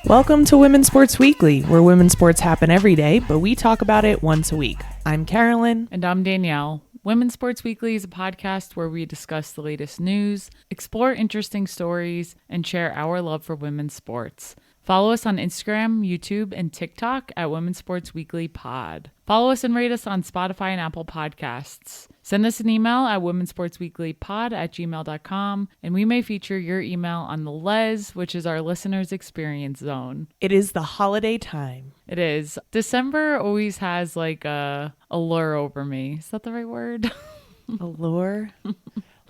Welcome to Women's Sports Weekly, where women's sports happen every day, but we talk about it once a week. I'm Carolyn. And I'm Danielle. Women's Sports Weekly is a podcast where we discuss the latest news, explore interesting stories, and share our love for women's sports. Follow us on Instagram, YouTube, and TikTok at Women's Sports Weekly Pod. Follow us and rate us on Spotify and Apple Podcasts. Send us an email at womensportsweeklypod@gmail.com, and we may feature your email on the Les, which is our listeners' experience zone. It is the holiday time. It is. December always has like a lure over me. Is that the right word? Allure?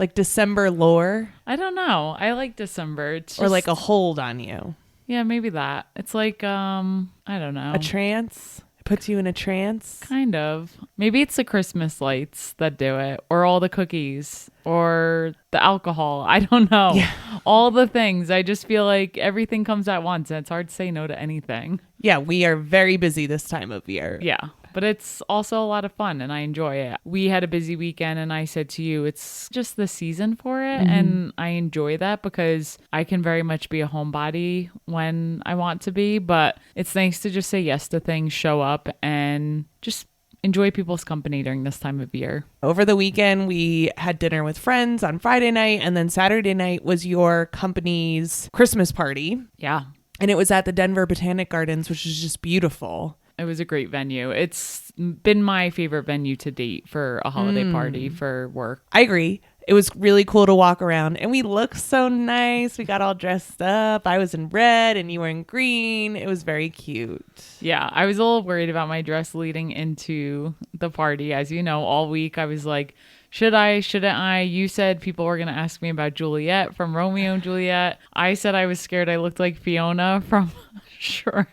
Like December lore? I don't know. I like December. It's Or like a hold on you? Yeah, maybe that. It's like, I don't know. A trance? It puts you in a trance? Kind of. Maybe it's the Christmas lights that do it, or all the cookies, or the alcohol. I don't know. Yeah. All the things. I just feel like everything comes at once, and it's hard to say no to anything. Yeah, we are very busy this time of year. Yeah. But it's also a lot of fun, and I enjoy it. We had a busy weekend, and I said to you, it's just the season for it, and I enjoy that because I can very much be a homebody when I want to be, but it's nice to just say yes to things, show up, and just enjoy people's company during this time of year. Over the weekend, we had dinner with friends on Friday night, and then Saturday night was your company's Christmas party. Yeah. And it was at the Denver Botanic Gardens, which is just beautiful. It was a great venue. It's been my favorite venue to date for a holiday party for work. I agree. It was really cool to walk around, and we looked so nice. We got all dressed up. I was in red and you were in green. It was very cute. Yeah, I was a little worried about my dress leading into the party. As you know, all week I was like, should I, shouldn't I? You said people were going to ask me about Juliet from Romeo and Juliet. I said I was scared I looked like Fiona from Shrek.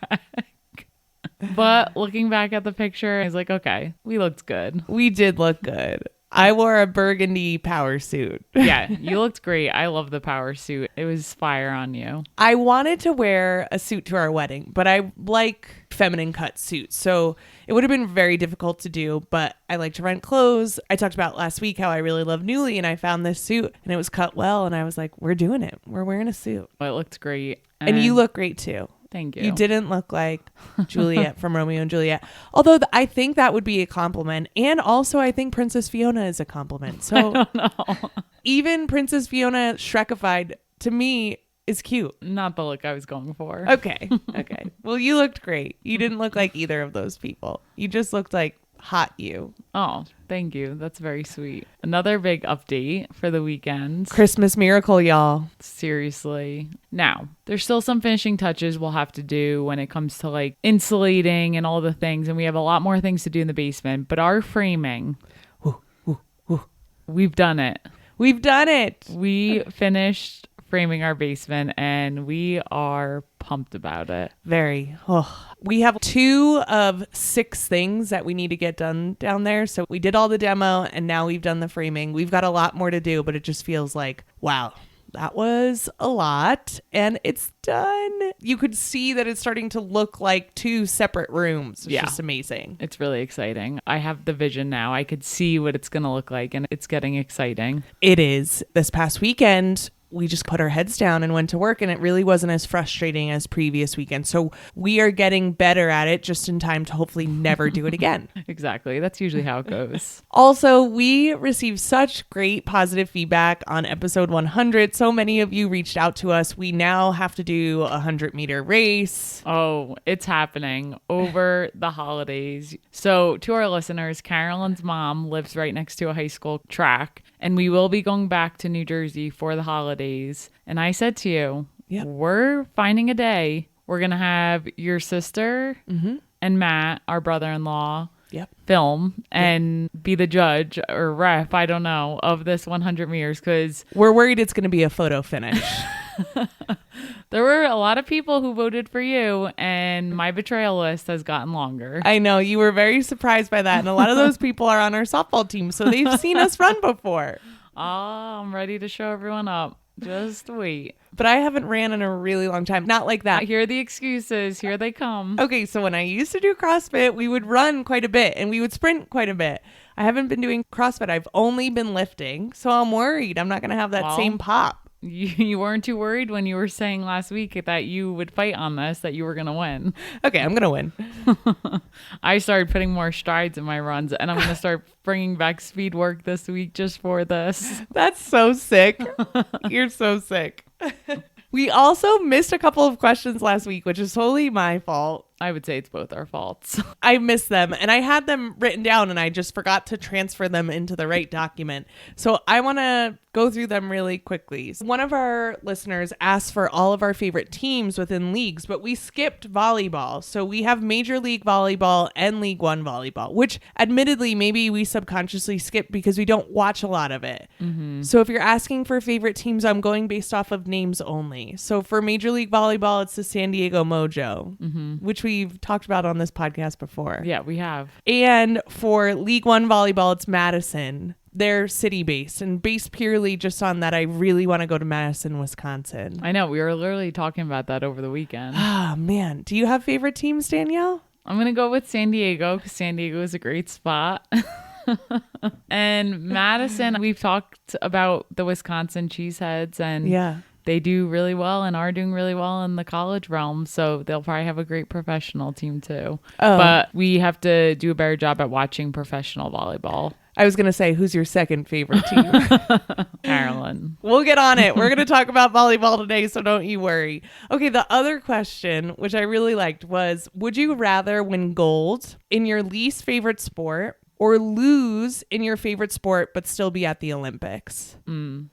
But looking back at the picture, I was like, okay, we looked good. We did look good. I wore a burgundy power suit. Yeah, you looked great. I love the power suit. It was fire on you. I wanted to wear a suit to our wedding, but I like feminine cut suits. So it would have been very difficult to do, but I like to rent clothes. I talked about last week how I really love Nuuly, and I found this suit and it was cut well. And I was like, we're doing it. We're wearing a suit. It looked great. And you look great too. Thank you. You didn't look like Juliet from Romeo and Juliet. Although I think that would be a compliment. And also I think Princess Fiona is a compliment. So I don't know. Even Princess Fiona Shrekified to me is cute. Not the look I was going for. Okay. Well, you looked great. You didn't look like either of those people. You just looked like hot you. Oh, thank you. That's very sweet. Another big update for the weekend. Christmas miracle, y'all. Seriously. Now, there's still some finishing touches we'll have to do when it comes to like insulating and all the things. And we have a lot more things to do in the basement. But our framing, we've done it. We've done it. We finished framing our basement and we are pumped about it. Very. We have 2 of 6 things that we need to get done down there. So we did all the demo and now we've done the framing. We've got a lot more to do, but it just feels like, wow, that was a lot and it's done. You could see that it's starting to look like 2 separate rooms. It's just amazing. It's really exciting. I have the vision now. I could see what it's going to look like and it's getting exciting. It is. This past weekend, we just put our heads down and went to work, and it really wasn't as frustrating as previous weekends. So we are getting better at it just in time to hopefully never do it again. Exactly. That's usually how it goes. Also, we received such great positive feedback on episode 100. So many of you reached out to us. We now have to do a 100-meter race. Oh, it's happening over the holidays. So to our listeners, Carolyn's mom lives right next to a high school track, and we will be going back to New Jersey for the holidays. And I said to you, we're finding a day. We're going to have your sister and Matt, our brother-in-law, film and be the judge or ref, I don't know, of this 100 meters because we're worried it's going to be a photo finish. There were a lot of people who voted for you, and my betrayal list has gotten longer. I know. You were very surprised by that. And a lot of those people are on our softball team, so they've seen us run before. Oh, I'm ready to show everyone up. Just wait. But I haven't ran in a really long time. Not like that. I hear the excuses. Here they come. Okay, so when I used to do CrossFit, we would run quite a bit and we would sprint quite a bit. I haven't been doing CrossFit. I've only been lifting. So I'm worried I'm not going to have that same pop. You weren't too worried when you were saying last week that you would fight on this, that you were going to win. Okay, I'm going to win. I started putting more strides in my runs, and I'm going to start bringing back speed work this week just for this. That's so sick. You're so sick. We also missed a couple of questions last week, which is totally my fault. I would say it's both our faults. I missed them and I had them written down and I just forgot to transfer them into the right document. So I want to go through them really quickly. One of our listeners asked for all of our favorite teams within leagues, but we skipped volleyball. So we have Major League Volleyball and League One Volleyball, which admittedly maybe we subconsciously skip because we don't watch a lot of it. Mm-hmm. So if you're asking for favorite teams, I'm going based off of names only. So for Major League Volleyball, it's the San Diego Mojo, which we've talked about on this podcast before. Yeah, we have. And for League One Volleyball, it's Madison. They're city-based and based purely just on that I really want to go to Madison, Wisconsin. I know. We were literally talking about that over the weekend. Ah, man. Do you have favorite teams, Danielle? I'm going to go with San Diego because San Diego is a great spot. And Madison, we've talked about the Wisconsin Cheeseheads and they do really well and are doing really well in the college realm. So they'll probably have a great professional team too. Oh. But we have to do a better job at watching professional volleyball. I was going to say, who's your second favorite team? Carolyn. We'll get on it. We're going to talk about volleyball today, so don't you worry. Okay, the other question, which I really liked, was, would you rather win gold in your least favorite sport or lose in your favorite sport but still be at the Olympics?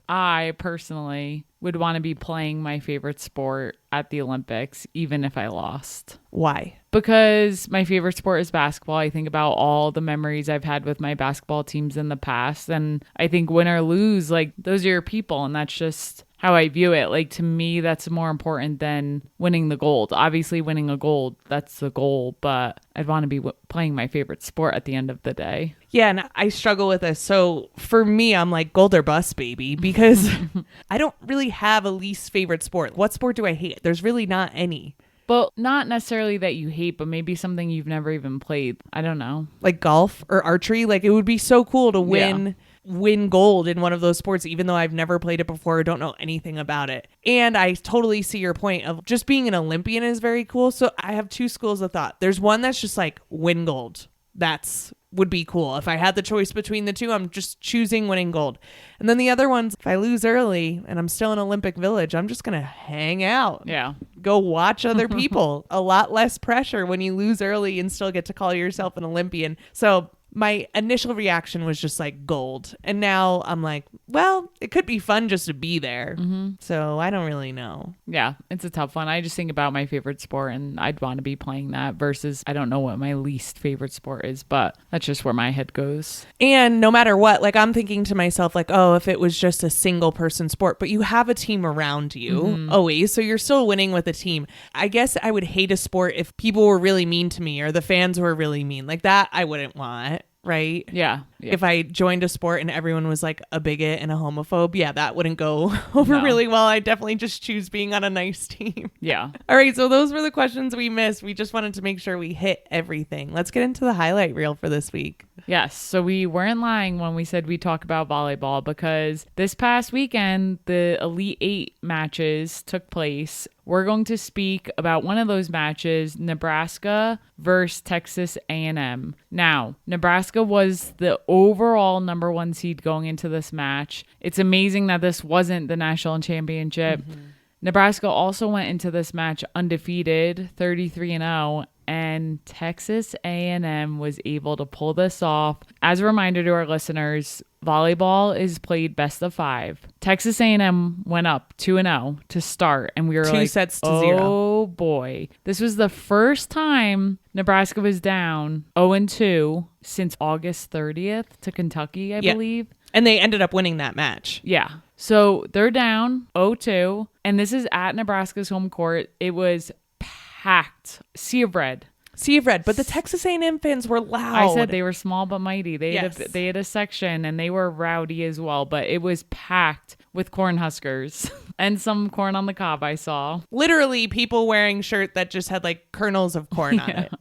I personally would want to be playing my favorite sport at the Olympics, even if I lost. Why? Because my favorite sport is basketball. I think about all the memories I've had with my basketball teams in the past. And I think win or lose, like, those are your people. And that's just how I view it. Like, to me, that's more important than winning the gold. Obviously, winning a gold, that's the goal. But I'd want to be playing my favorite sport at the end of the day. Yeah, and I struggle with this. So for me, I'm like gold or bust, baby, because I don't really have a least favorite sport. What sport do I hate? There's really not any. But not necessarily that you hate, but maybe something you've never even played. I don't know. Like golf or archery. Like, it would be so cool to win gold in one of those sports, even though I've never played it before or don't know anything about it. And I totally see your point of just being an Olympian is very cool. So I have two schools of thought. There's one that's just like win gold. That's would be cool. If I had the choice between the two, I'm just choosing winning gold. And then the other one's, if I lose early and I'm still in Olympic Village, I'm just going to hang out. Yeah. Go watch other people. A lot less pressure when you lose early and still get to call yourself an Olympian. So my initial reaction was just like gold. And now I'm like, well, it could be fun just to be there. Mm-hmm. So I don't really know. Yeah, it's a tough one. I just think about my favorite sport and I'd want to be playing that versus I don't know what my least favorite sport is, but that's just where my head goes. And no matter what, like I'm thinking to myself like, oh, if it was just a single person sport, but you have a team around you always. So you're still winning with a team. I guess I would hate a sport if people were really mean to me or the fans were really mean. Like that I wouldn't want. Right? Yeah. If I joined a sport and everyone was like a bigot and a homophobe, yeah, that wouldn't go over really well. I definitely just choose being on a nice team. Yeah. All right. So those were the questions we missed. We just wanted to make sure we hit everything. Let's get into the highlight reel for this week. Yes. So we weren't lying when we said we talk about volleyball because this past weekend, the Elite Eight matches took place. We're going to speak about one of those matches, Nebraska versus Texas A&M. Now, Nebraska was the overall number one seed going into this match. It's amazing that this wasn't the national championship. Mm-hmm. Nebraska also went into this match undefeated, 33-0, and Texas A&M was able to pull this off. As a reminder to our listeners, volleyball is played best of 5. Texas A&M went up 2-0 to start, and we were 2 sets to 0. Oh boy. This was the first time Nebraska was down 0-2 since August 30th to Kentucky, I believe. And they ended up winning that match. Yeah. So they're down 0-2, and this is at Nebraska's home court. It was packed. Sea of red. But the Texas A&M fans were loud. I said they were small but mighty. They had a section and they were rowdy as well, but it was packed with Cornhuskers and some corn on the cob I saw. Literally people wearing shirt that just had like kernels of corn on it.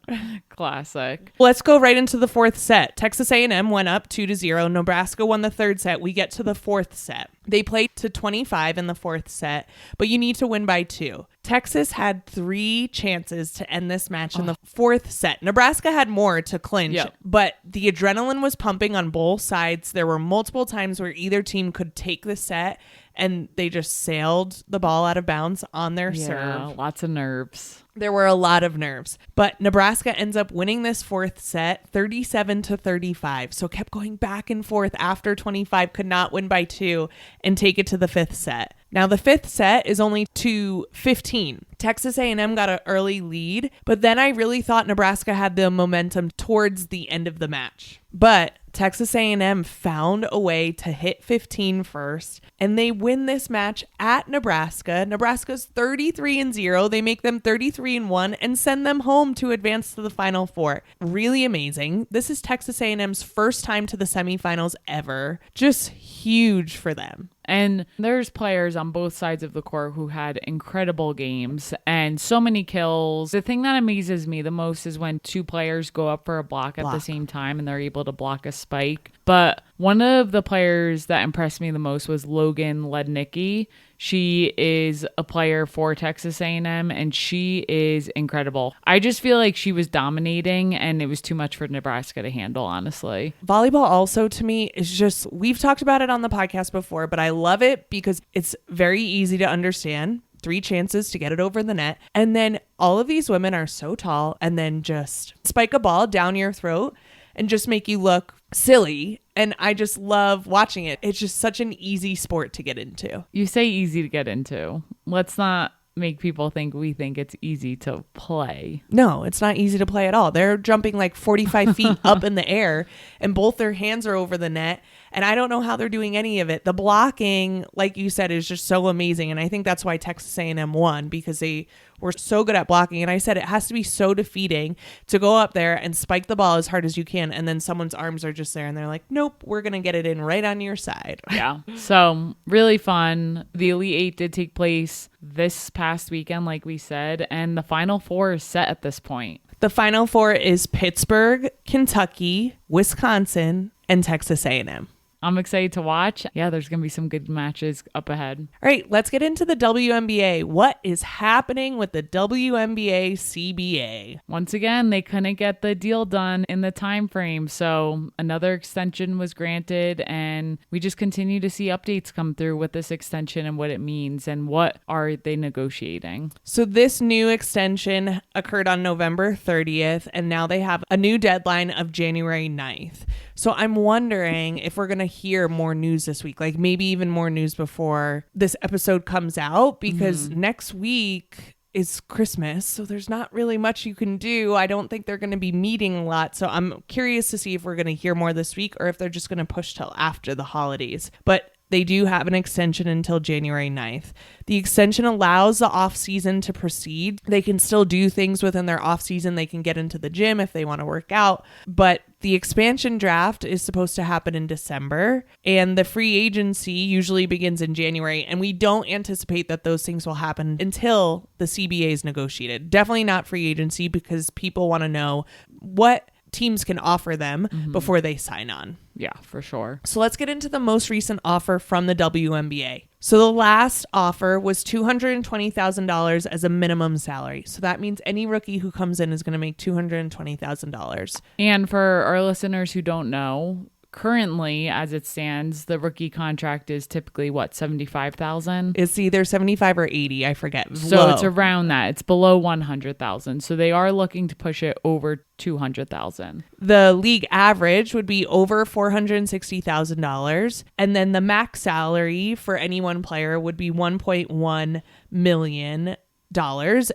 Classic. Let's go right into the fourth set. Texas A&M went up 2-0. Nebraska won the third set. We get to the fourth set. They played to 25 in the fourth set, but you need to win by 2. Texas had 3 chances to end this match in the fourth set. Nebraska had more to clinch, but the adrenaline was pumping on both sides. There were multiple times where either team could take the set and they just sailed the ball out of bounds on their serve. Lots of nerves. There were a lot of nerves, but Nebraska ends up winning this fourth set 37-35. So kept going back and forth after 25, could not win by 2 and take it to the fifth set. Now the fifth set is only 2-15. Texas A&M got an early lead, but then I really thought Nebraska had the momentum towards the end of the match. But Texas A&M found a way to hit 15 first, and they win this match at Nebraska. Nebraska's 33-0. They make them 33-1 and send them home to advance to the Final Four. Really amazing. This is Texas A&M's first time to the semifinals ever. Just huge for them. And there's players on both sides of the court who had incredible games and so many kills. The thing that amazes me the most is when 2 players go up for a block at the same time and they're able to block a spike. But one of the players that impressed me the most was Logan Lednicki. She is a player for Texas A&M, and she is incredible. I just feel like she was dominating, and it was too much for Nebraska to handle, honestly. Volleyball also, to me, is just, we've talked about it on the podcast before, but I love it because it's very easy to understand. 3 chances to get it over the net. And then all of these women are so tall and then just spike a ball down your throat and just make you look silly. And I just love watching it. It's just such an easy sport to get into. You say easy to get into. Let's not make people think we think it's easy to play. No, it's not easy to play at all. They're jumping like 45 feet up in the air and both their hands are over the net. And I don't know how they're doing any of it. The blocking, like you said, is just so amazing. And I think that's why Texas A&M won, because they were so good at blocking. And I said it has to be so defeating to go up there and spike the ball as hard as you can. And then someone's arms are just there and they're like, nope, we're going to get it in right on your side. Yeah. So really fun. The Elite Eight did take place this past weekend, like we said. And the Final Four is set at this point. The Final Four is Pittsburgh, Kentucky, Wisconsin, and Texas A&M. I'm excited to watch. Yeah, there's going to be some good matches up ahead. All right, let's get into the WNBA. What is happening with the WNBA CBA? Once again, they couldn't get the deal done in the time frame, so another extension was granted, and we just continue to see updates come through with this extension and what it means and what are they negotiating. So this new extension occurred on November 30th, and now they have a new deadline of January 9th. So I'm wondering if we're going to hear more news this week, like maybe even more news before this episode comes out, because next week is Christmas. So there's not really much you can do. I don't think they're going to be meeting a lot. So I'm curious to see if we're going to hear more this week or if they're just going to push till after the holidays. But they do have an extension until January 9th. The extension allows the off season to proceed. They can still do things within their off season. They can get into the gym if they want to work out, but the expansion draft is supposed to happen in December, and the free agency usually begins in January, and we don't anticipate that those things will happen until the CBA is negotiated. Definitely not free agency, because people want to know what teams can offer them before they sign on. Yeah, for sure. So let's get into the most recent offer from the WNBA. So the last offer was $220,000 as a minimum salary. So that means any rookie who comes in is going to make $220,000. And for our listeners who don't know, currently, as it stands, the rookie contract is typically what, $75,000? It's either 75 or 80, I forget. So it's around that. It's below 100,000. So they are looking to push it over 200,000. The league average would be over $460,000, and then the max salary for any one player would be $1.1 million.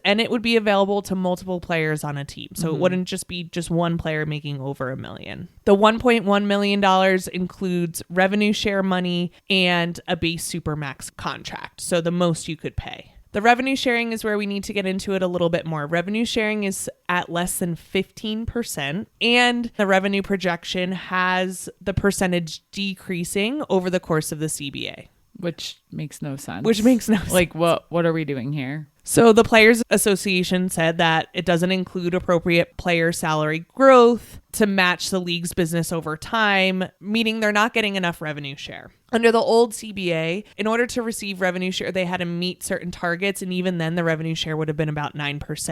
And it would be available to multiple players on a team. So it wouldn't just be just one player making over $1 million. The $1.1 million includes revenue share money and a base supermax contract. So the most you could pay. The revenue sharing is where we need to get into it a little bit more. Revenue sharing is at less than 15%, and the revenue projection has the percentage decreasing over the course of the CBA. Which makes no sense. Like, what are we doing here? So the Players Association said that it doesn't include appropriate player salary growth to match the league's business over time, meaning they're not getting enough revenue share. Under the old CBA, in order to receive revenue share, they had to meet certain targets, and even then the revenue share would have been about 9%.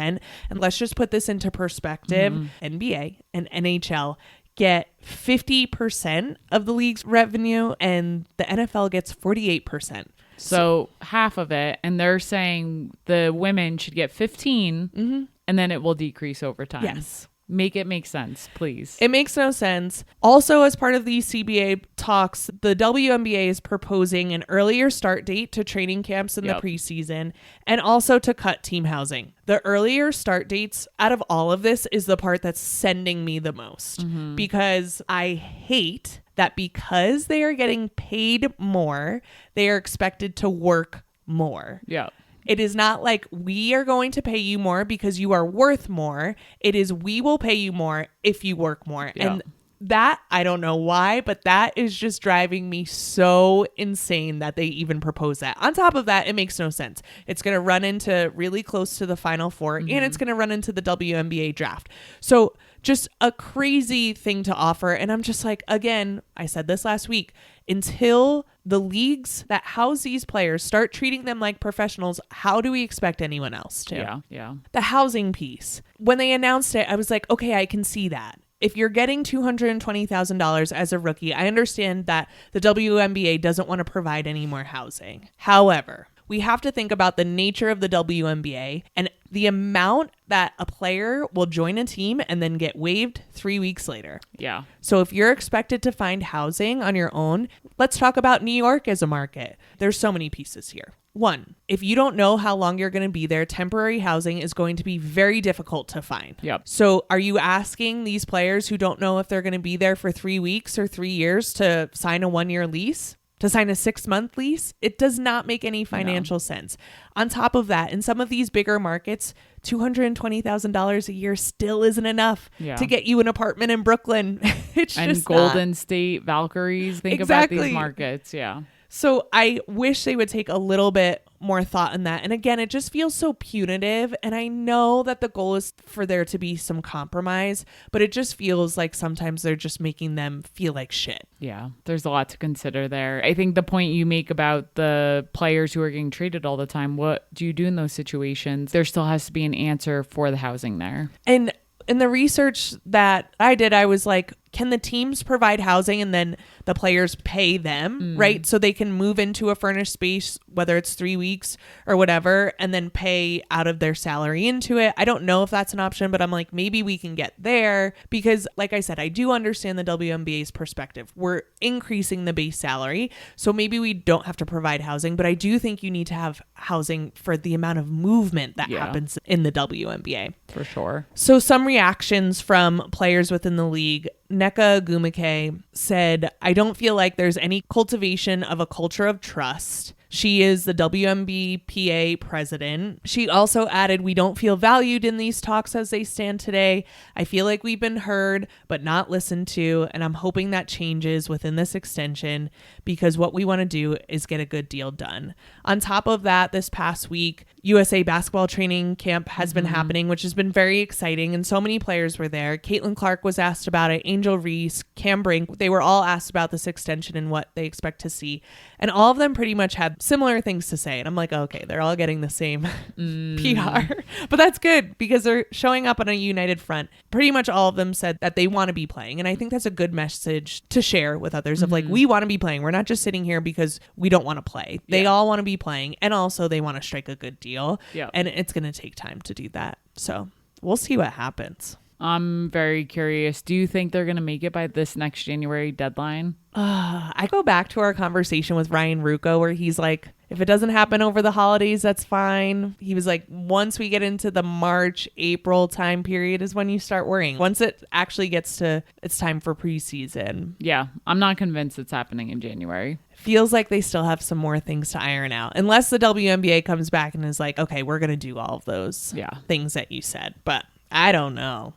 And let's just put this into perspective. NBA and NHL get 50% of the league's revenue, and the NFL gets 48%. So half of it, and they're saying the women should get 15, and then it will decrease over time. Yes. Make it make sense, please. It makes no sense. Also, as part of these CBA talks, the WNBA is proposing an earlier start date to training camps in the preseason, and also to cut team housing. The earlier start dates out of all of this is the part that's sending me the most, because I hate that because they are getting paid more, they are expected to work more. Yeah. It is not like we are going to pay you more because you are worth more. It is we will pay you more if you work more. Yeah. And that, I don't know why, but that is just driving me so insane that they even propose that. On top of that, it makes no sense. It's going to run into really close to the Final Four, and it's going to run into the WNBA draft. So just a crazy thing to offer. And I'm just like, again, I said this last week, until the leagues that house these players start treating them like professionals, how do we expect anyone else to? Yeah. The housing piece. When they announced it, I was like, okay, I can see that. If you're getting $220,000 as a rookie, I understand that the WNBA doesn't want to provide any more housing. However, we have to think about the nature of the WNBA and the amount that a player will join a team and then get waived 3 weeks later. Yeah. So if you're expected to find housing on your own, let's talk about New York as a market. There's so many pieces here. One, if you don't know how long you're going to be there, temporary housing is going to be very difficult to find. Yep. So are you asking these players who don't know if they're going to be there for 3 weeks or 3 years to sign a 1-year lease? To sign a 6-month lease? It does not make any financial sense. On top of that, in some of these bigger markets, $220,000 a year still isn't enough to get you an apartment in Brooklyn. It's and just Golden State, Valkyries. Think about these markets. Yeah. So I wish they would take a little bit more thought in that. And again, it just feels so punitive. And I know that the goal is for there to be some compromise, but it just feels like sometimes they're just making them feel like shit. Yeah, there's a lot to consider there. I think the point you make about the players who are getting traded all the time, what do you do in those situations? There still has to be an answer for the housing there. And in the research that I did, I was like, can the teams provide housing and then the players pay them, right? So they can move into a furnished space, whether it's 3 weeks or whatever, and then pay out of their salary into it. I don't know if that's an option, but I'm like, maybe we can get there because, like I said, I do understand the WNBA's perspective. We're increasing the base salary, so maybe we don't have to provide housing, but I do think you need to have housing for the amount of movement that happens in the WNBA. For sure. So some reactions from players within the league. Nneka Ogwumike said, I don't feel like there's any cultivation of a culture of trust. She is the WNBPA president. She also added, we don't feel valued in these talks as they stand today. I feel like we've been heard, but not listened to. And I'm hoping that changes within this extension because what we want to do is get a good deal done. On top of that, this past week, USA basketball training camp has been happening, which has been very exciting. And so many players were there. Caitlin Clark was asked about it. Angel Reese, Cam Brink, they were all asked about this extension and what they expect to see. And all of them pretty much had similar things to say. And I'm like, okay, they're all getting the same PR. But that's good because they're showing up on a united front. Pretty much all of them said that they want to be playing. And I think that's a good message to share with others of like, we want to be playing. We're not just sitting here because we don't want to play. They all want to be playing. And also they want to strike a good deal. And it's going to take time to do that. So we'll see what happens. I'm very curious. Do you think they're going to make it by this next January deadline? I go back to our conversation with Ryan Rucco where he's like, if it doesn't happen over the holidays, that's fine. He was like, once we get into the March, April time period is when you start worrying. Once it actually gets to, it's time for preseason. Yeah, I'm not convinced it's happening in January. Feels like they still have some more things to iron out. Unless the WNBA comes back and is like, okay, we're going to do all of those things that you said. But I don't know.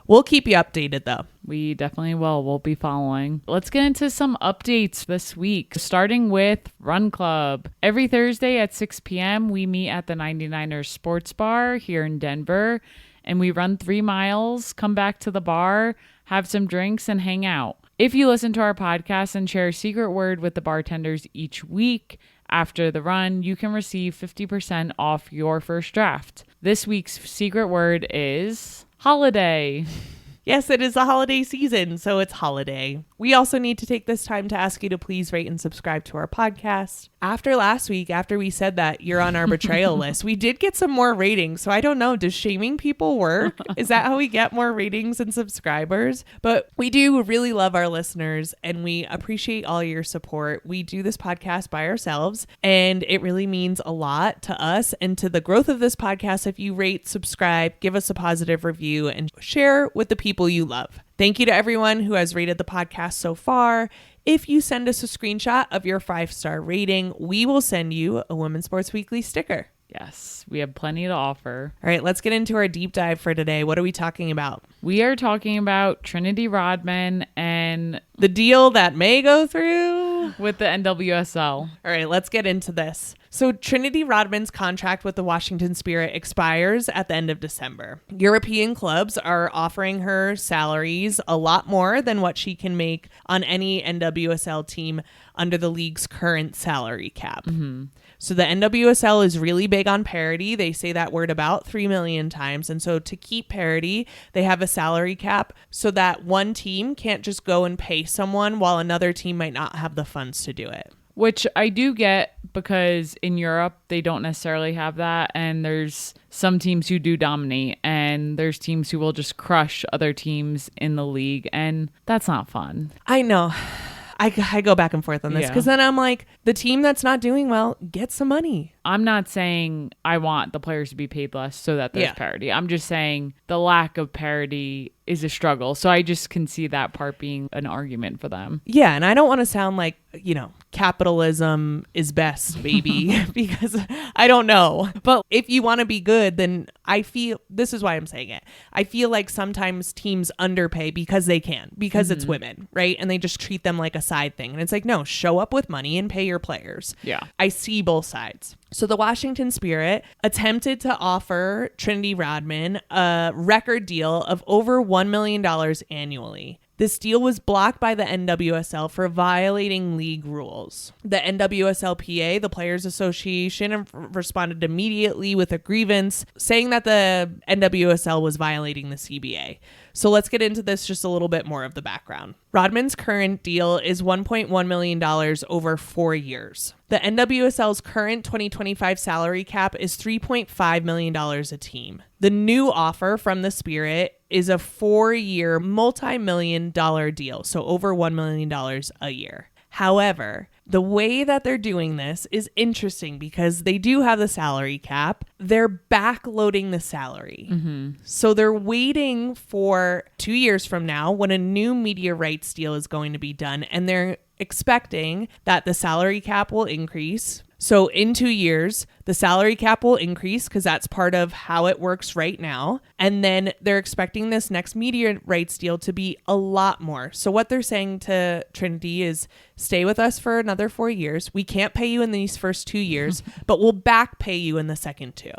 We'll keep you updated though. We definitely will. We'll be following. Let's get into some updates this week, starting with Run Club. Every Thursday at 6 p.m., we meet at the 99ers Sports Bar here in Denver, and we run 3 miles, come back to the bar, have some drinks, and hang out. If you listen to our podcast and share a secret word with the bartenders each week after the run, you can receive 50% off your first draft. This week's secret word is holiday. Yes, it is the holiday season, so it's holiday. We also need to take this time to ask you to please rate and subscribe to our podcast. After last week, after we said that you're on our betrayal list, we did get some more ratings. So I don't know, does shaming people work? Is that how we get more ratings and subscribers? But we do really love our listeners and we appreciate all your support. We do this podcast by ourselves and it really means a lot to us and to the growth of this podcast if you rate, subscribe, give us a positive review, and share with the people you love. Thank you to everyone who has rated the podcast so far. If you send us a screenshot of your 5-star rating, we will send you a Women's Sports Weekly sticker. Yes, we have plenty to offer. All right, let's get into our deep dive for today. What are we talking about? We are talking about Trinity Rodman and the deal that may go through with the NWSL. All right, let's get into this. So Trinity Rodman's contract with the Washington Spirit expires at the end of December. European clubs are offering her salaries a lot more than what she can make on any NWSL team under the league's current salary cap. Mm-hmm. So the NWSL is really big on parity. They say that word about 3 million times. And so to keep parity, they have a salary cap so that one team can't just go and pay someone while another team might not have the funds to do it. Which I do get because in Europe, they don't necessarily have that. And there's some teams who do dominate and there's teams who will just crush other teams in the league. And that's not fun. I know. I go back and forth on this because then I'm like, the team that's not doing well, get some money. I'm not saying I want the players to be paid less so that there's parity. I'm just saying the lack of parity is a struggle. So I just can see that part being an argument for them. Yeah. And I don't want to sound like, capitalism is best, baby, because I don't know. But if you want to be good, then I feel this is why I'm saying it. I feel like sometimes teams underpay because they can, because it's women, right? And they just treat them like a side thing. And it's like, no, show up with money and pay your players. Yeah. I see both sides. So the Washington Spirit attempted to offer Trinity Rodman a record deal of over $1 million annually. This deal was blocked by the NWSL for violating league rules. The NWSLPA, the Players Association, responded immediately with a grievance saying that the NWSL was violating the CBA. So let's get into this, just a little bit more of the background. Rodman's current deal is $1.1 million over 4 years. The NWSL's current 2025 salary cap is $3.5 million a team. The new offer from the Spirit is a 4-year, multi-million-dollar deal, so over $1 million a year. However, the way that they're doing this is interesting because they do have the salary cap. They're backloading the salary. Mm-hmm. So they're waiting for 2 years from now when a new media rights deal is going to be done. And they're expecting that the salary cap will increase. So in 2 years, the salary cap will increase because that's part of how it works right now. And then they're expecting this next media rights deal to be a lot more. So what they're saying to Trinity is stay with us for another 4 years. We can't pay you in these first 2 years, but we'll back pay you in the second 2.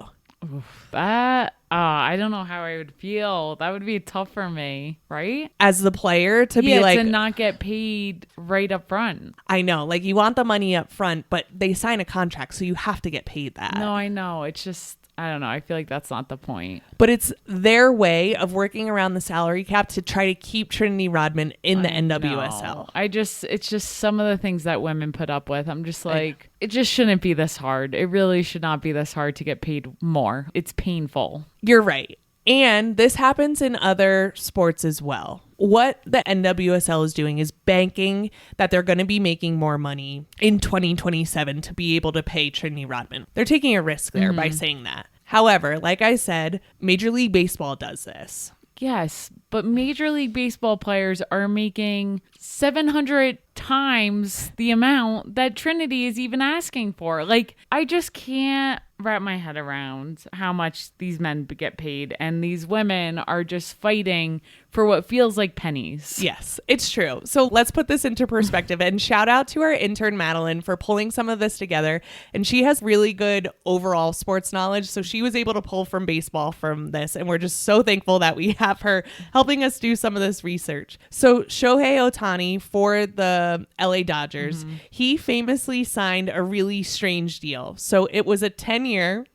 That I don't know how I would feel. That would be tough for me, right? As the player to be like, to not get paid right up front. I know, like you want the money up front, but they sign a contract, so you have to get paid that. No, I know. It's just, I don't know. I feel like that's not the point. But it's their way of working around the salary cap to try to keep Trinity Rodman in the NWSL. It's just some of the things that women put up with. I'm just like, it just shouldn't be this hard. It really should not be this hard to get paid more. It's painful. You're right. And this happens in other sports as well. What the NWSL is doing is banking that they're going to be making more money in 2027 to be able to pay Trinity Rodman. They're taking a risk there by saying that. However, like I said, Major League Baseball does this. Yes, but Major League Baseball players are making $700 times the amount that Trinity is even asking for. Like, I just can't wrap my head around how much these men get paid, and these women are just fighting for what feels like pennies. Yes, it's true. So let's put this into perspective, and shout out to our intern Madeline for pulling some of this together. And she has really good overall sports knowledge, so she was able to pull from baseball from this, and we're just so thankful that we have her helping us do some of this research. So Shohei Ohtani for the LA Dodgers, he famously signed a really strange deal. So it was a 10-year,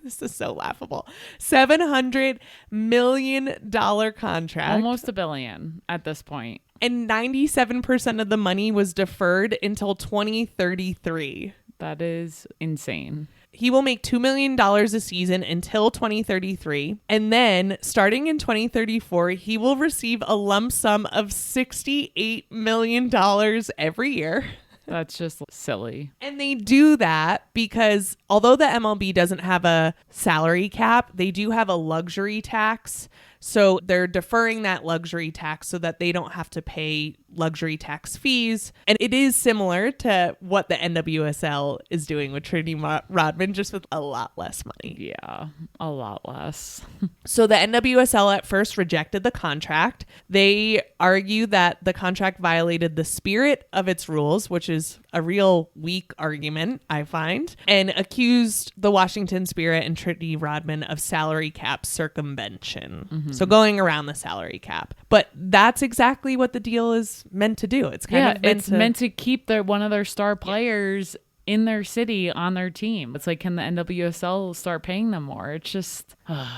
this is so laughable, $700 million contract. Almost $1 billion at this point. And 97% of the money was deferred until 2033. That is insane. He will make $2 million a season until 2033. And then starting in 2034, he will receive a lump sum of $68 million every year. That's just silly. And they do that because although the MLB doesn't have a salary cap, they do have a luxury tax. So they're deferring that luxury tax so that they don't have to pay luxury tax fees. And it is similar to what the NWSL is doing with Trinity Rodman, just with a lot less money. Yeah, a lot less. So the NWSL at first rejected the contract. They argue that the contract violated the spirit of its rules, which is a real weak argument, I find, and accused the Washington Spirit and Trinity Rodman of salary cap circumvention. So going around the salary cap. But that's exactly what the deal is meant to do. It's kind of meant to keep one of their star players in their city on their team. It's like, can the NWSL start paying them more? It's just,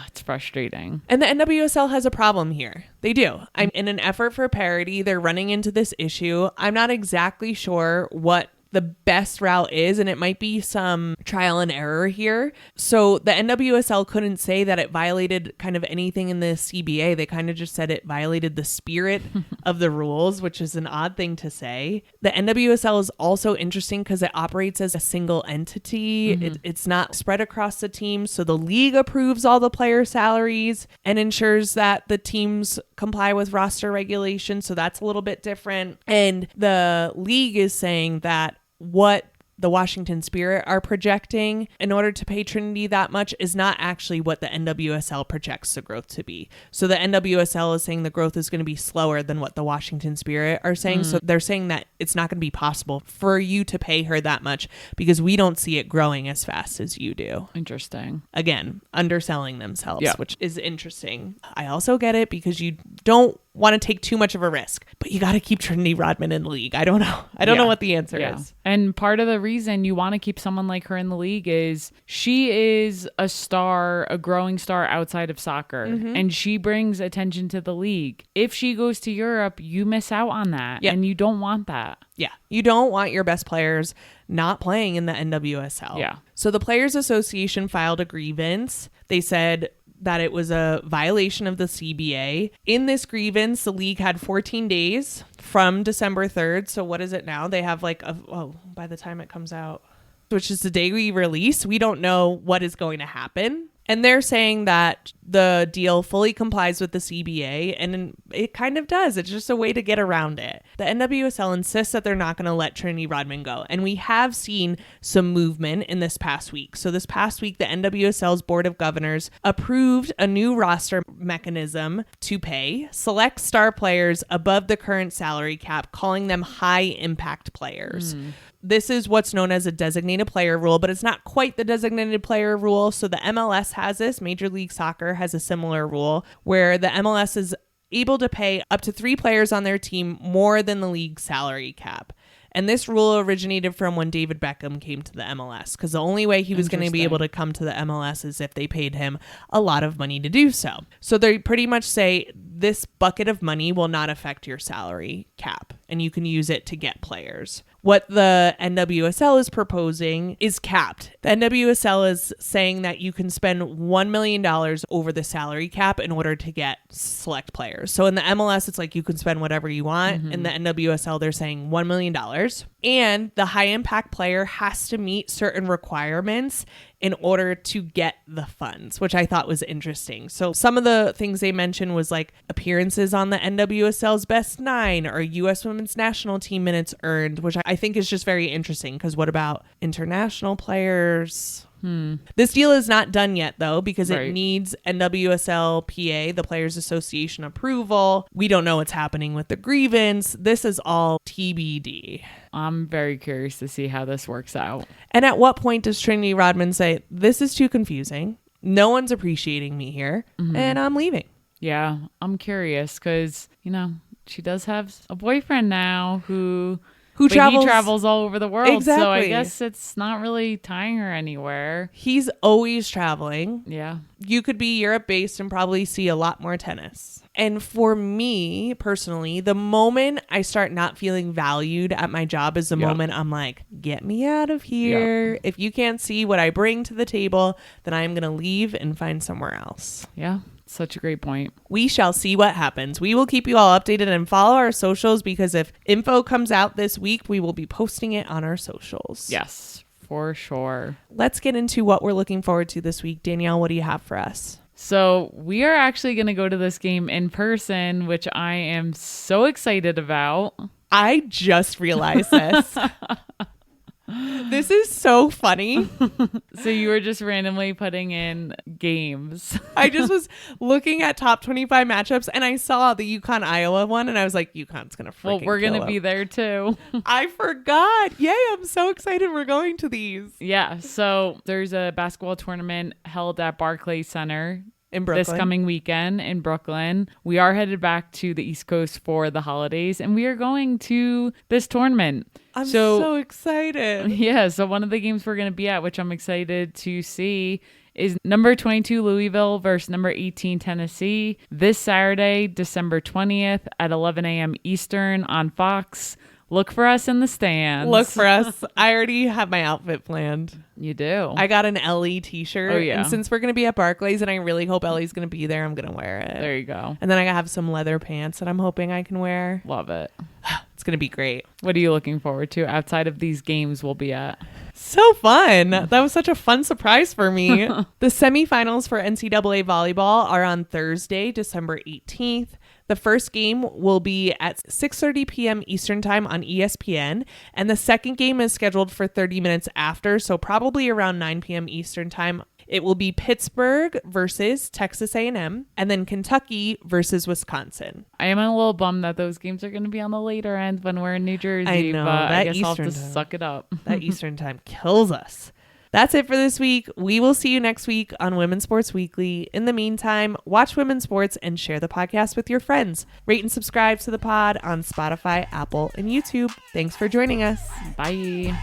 it's frustrating. And the NWSL has a problem here. They do. In an effort for parity, they're running into this issue. I'm not exactly sure what the best route is, and it might be some trial and error here. So the NWSL couldn't say that it violated kind of anything in the CBA. They kind of just said it violated the spirit of the rules, which is an odd thing to say. The NWSL is also interesting because it operates as a single entity. It's not spread across the team. So the league approves all the player salaries and ensures that the teams comply with roster regulations. So that's a little bit different. And the league is saying that what the Washington Spirit are projecting in order to pay Trinity that much is not actually what the NWSL projects the growth to be. So the NWSL is saying the growth is going to be slower than what the Washington Spirit are saying. So they're saying that it's not going to be possible for you to pay her that much because we don't see it growing as fast as you do. Interesting. Again, underselling themselves, which is interesting. I also get it because you don't want to take too much of a risk, but you got to keep Trinity Rodman in the league. I don't know. I don't know what the answer is. And part of the reason you want to keep someone like her in the league is she is a star, a growing star outside of soccer, and she brings attention to the league. If she goes to Europe, you miss out on that, and you don't want that. Yeah. You don't want your best players not playing in the NWSL. Yeah. So the Players Association filed a grievance. They said that it was a violation of the CBA. In this grievance, the league had 14 days from December 3rd. So what is it now? They have like, by the time it comes out, which is the day we release, we don't know what is going to happen. And they're saying that the deal fully complies with the CBA, and it kind of does. It's just a way to get around it. The NWSL insists that they're not going to let Trinity Rodman go. And we have seen some movement in this past week. So this past week, the NWSL's Board of Governors approved a new roster mechanism to pay select star players above the current salary cap, calling them high impact players. This is what's known as a designated player rule, but it's not quite the designated player rule. So the MLS has this. Major League Soccer has a similar rule where the MLS is able to pay up to 3 players on their team more than the league salary cap. And this rule originated from when David Beckham came to the MLS, because the only way he was going to be able to come to the MLS is if they paid him a lot of money to do so. So they pretty much say this bucket of money will not affect your salary cap, and you can use it to get players. What the NWSL is proposing is capped. The NWSL is saying that you can spend $1 million over the salary cap in order to get select players. So in the MLS, it's like you can spend whatever you want. In the NWSL, they're saying $1 million. And the high impact player has to meet certain requirements in order to get the funds, which I thought was interesting. So some of the things they mentioned was like appearances on the NWSL's best 9 or U.S. women's national team minutes earned, which I think is just very interesting because what about international players? This deal is not done yet, though, because it needs NWSL PA, the Players Association, approval. We don't know what's happening with the grievance. This is all TBD. I'm very curious to see how this works out. And at what point does Trinity Rodman say, this is too confusing, no one's appreciating me here, and I'm leaving? Yeah, I'm curious because, you know, she does have a boyfriend now who he travels all over the world. Exactly. So I guess it's not really tying her anywhere. He's always traveling. Yeah. You could be Europe based and probably see a lot more tennis. And for me personally, the moment I start not feeling valued at my job is the moment I'm like, get me out of here. Yep. If you can't see what I bring to the table, then I'm going to leave and find somewhere else. Yeah. Such a great point. We shall see what happens. We will keep you all updated and follow our socials because if info comes out this week, we will be posting it on our socials. Yes, for sure. Let's get into what we're looking forward to this week. Danielle, what do you have for us? So we are actually going to go to this game in person, which I am so excited about. I just realized this. This is so funny. So you were just randomly putting in games. I just was looking at top 25 matchups and I saw the UConn Iowa one and I was like, UConn's going to freaking Well, we're going to be there too. I forgot. Yay, I'm so excited we're going to these. Yeah, so there's a basketball tournament held at Barclays Center in Brooklyn this coming weekend in Brooklyn. We are headed back to the East Coast for the holidays and we are going to this tournament. I'm so excited. Yeah, so one of the games we're going to be at, which I'm excited to see, is number 22 Louisville versus number 18 Tennessee this Saturday, December 20th at 11 a.m. Eastern on Fox. Look for us in the stands. Look for us. I already have my outfit planned. You do? I got an Ellie t-shirt. Oh, yeah. And since we're going to be at Barclays and I really hope Ellie's going to be there, I'm going to wear it. There you go. And then I have some leather pants that I'm hoping I can wear. Love it. It's going to be great. What are you looking forward to outside of these games we'll be at? So fun. That was such a fun surprise for me. The semifinals for NCAA Volleyball are on Thursday, December 18th. The first game will be at 6:30 p.m. Eastern Time on ESPN, and the second game is scheduled for 30 minutes after, so probably around 9 p.m. Eastern Time. It will be Pittsburgh versus Texas A&M, and then Kentucky versus Wisconsin. I am a little bummed that those games are going to be on the later end when we're in New Jersey, I know, but I guess Eastern I'll have to time. suck it up. That Eastern Time kills us. That's it for this week. We will see you next week on Women's Sports Weekly. In the meantime, watch women's sports and share the podcast with your friends. Rate and subscribe to the pod on Spotify, Apple, and YouTube. Thanks for joining us. Bye.